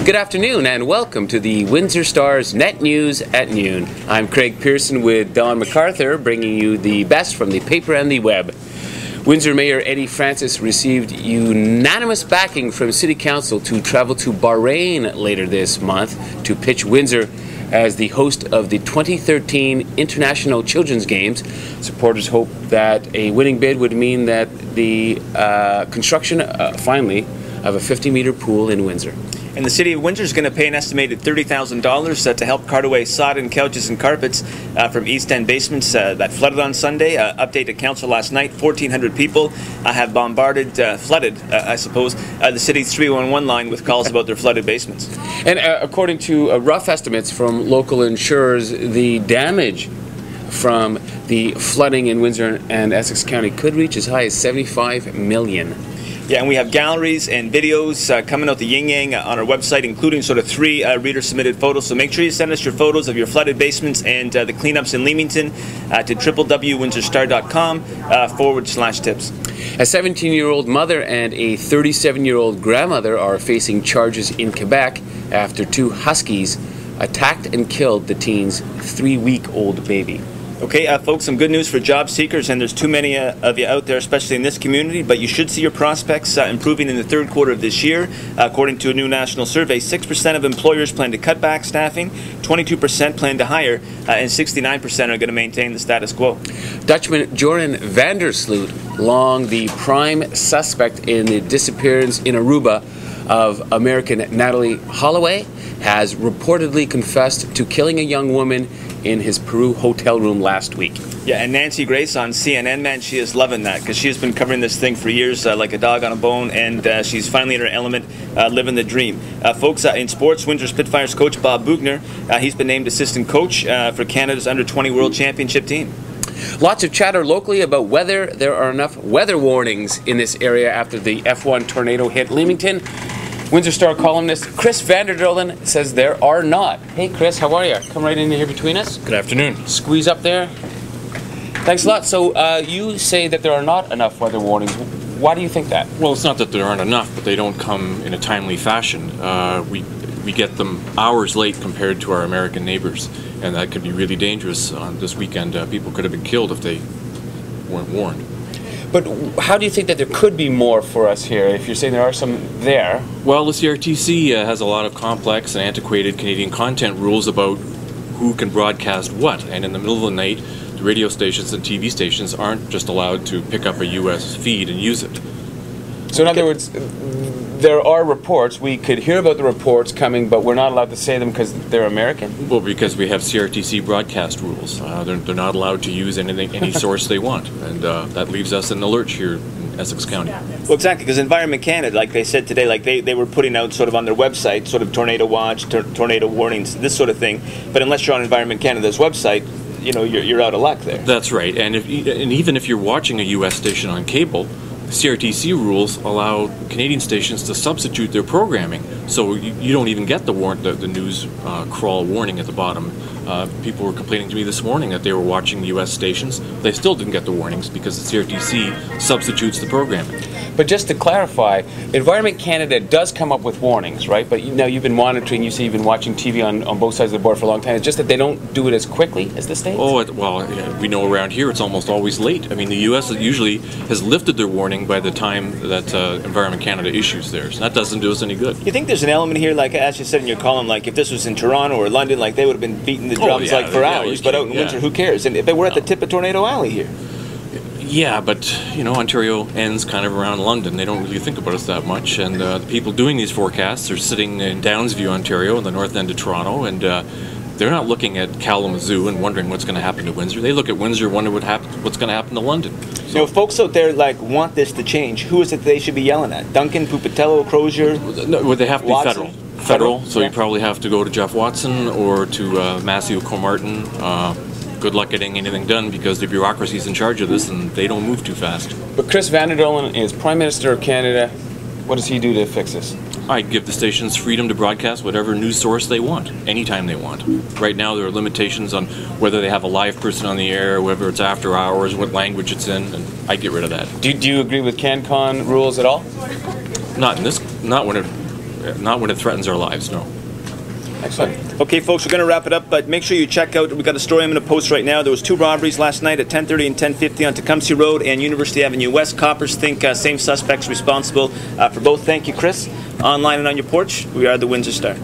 Good afternoon and welcome to the Windsor Star's Net News at Noon. I'm Craig Pearson with Donald McArthur, bringing you the best from the paper and the web. Windsor Mayor Eddie Francis received unanimous backing from City Council to travel to Bahrain later this month to pitch Windsor as the host of the 2013 International Children's Games. Supporters hope that a winning bid would mean that the construction, finally, of a 50-meter pool in Windsor. And the City of Windsor is going to pay an estimated $30,000 to help cart away sodden couches and carpets from East End basements that flooded on Sunday. Update to Council last night, 1,400 people have flooded, the city's 311 line with calls about their flooded basements. And according to rough estimates from local insurers, the damage from the flooding in Windsor and Essex County could reach as high as $75 million. Yeah, and we have galleries and videos coming out the yin-yang on our website, including sort of 3 reader-submitted photos. So make sure you send us your photos of your flooded basements and the cleanups in Leamington to www.windsorstar.com/tips. A 17-year-old mother and a 37-year-old grandmother are facing charges in Quebec after 2 huskies attacked and killed the teen's 3-week-old baby. Okay, folks, some good news for job seekers, and there's too many of you out there, especially in this community, but you should see your prospects improving in the third quarter of this year. According to a new national survey, 6% of employers plan to cut back staffing, 22% plan to hire, and 69% are going to maintain the status quo. Dutchman Joran Vander, long the prime suspect in the disappearance in Aruba of American Natalie Holloway, has reportedly confessed to killing a young woman in his Peru hotel room last week. Yeah, and Nancy Grace on CNN, man, she is loving that because she has been covering this thing for years like a dog on a bone, and she's finally in her element, living the dream. Folks, in sports, Windsor Spitfires coach Bob Boughner, he's been named assistant coach for Canada's Under-20 World Championship team. Lots of chatter locally about whether there are enough weather warnings in this area after the F1 tornado hit Leamington. Windsor Star columnist Chris Vander says there are not. Hey Chris, how are you? Come right in here between us. Good afternoon. Squeeze up there. Thanks a lot. So you say that there are not enough weather warnings. Why do you think that? Well, it's not that there aren't enough, but they don't come in a timely fashion. We get them hours late compared to our American neighbors, and that could be really dangerous. This weekend, people could have been killed if they weren't warned. But how do you think that there could be more for us here, if you're saying there are some there? Well, the CRTC has a lot of complex and antiquated Canadian content rules about who can broadcast what, and in the middle of the night, the radio stations and TV stations aren't just allowed to pick up a U.S. feed and use it. So in other words, there are reports, we could hear about the reports coming, but we're not allowed to say them because they're American? Well, because we have CRTC broadcast rules. They're not allowed to use any source they want, and that leaves us in the lurch here in Essex County. Well, exactly, because Environment Canada, like they said today, like they were putting out sort of on their website, sort of tornado watch, tornado warnings, this sort of thing, but unless you're on Environment Canada's website, you know, you're out of luck there. That's right, and even if you're watching a U.S. station on cable, CRTC rules allow Canadian stations to substitute their programming, so you don't even get the news crawl warning at the bottom. People were complaining to me this morning that they were watching U.S. stations. They still didn't get the warnings because the CRTC substitutes the programming. But just to clarify, Environment Canada does come up with warnings, right? But now you've been monitoring, you say you've been watching TV on both sides of the border for a long time. It's just that they don't do it as quickly as the States? Oh, well, we know around here it's almost always late. I mean, the U.S. usually has lifted their warning by the time that Environment Canada issues theirs. That doesn't do us any good. You think there's an element here, like as you said in your column, like if this was in Toronto or London, like they would have been beating the drums for hours, but out in Windsor, who cares? But we're at the tip of Tornado Alley here. Yeah, but, you know, Ontario ends kind of around London. They don't really think about us that much. And the people doing these forecasts are sitting in Downsview, Ontario, in the north end of Toronto, and they're not looking at Kalamazoo and wondering what's going to happen to Windsor. They look at Windsor and wonder what's going to happen to London. So, you know, folks out there like want this to change. Who is it they should be yelling at? Duncan, Pupatello, Crozier? No, well, they have to be Watson? Federal. So you probably have to go to Jeff Watson or to Matthew Comartin. Good luck getting anything done because the bureaucracy's in charge of this and they don't move too fast. But Chris Vander is Prime Minister of Canada. What does he do to fix this? I give the stations freedom to broadcast whatever news source they want, anytime they want. Right now there are limitations on whether they have a live person on the air, whether it's after hours, what language it's in, and I get rid of that. Do you agree with CanCon rules at all? Not when it not when it threatens our lives, no. Excellent. Okay, folks, we're going to wrap it up, but make sure you check out, we've got a story I'm going to post right now. There was 2 robberies last night at 10:30 and 10:50 on Tecumseh Road and University Avenue West. Coppers think same suspects responsible for both. Thank you, Chris. Online and on your porch, we are the Windsor Star.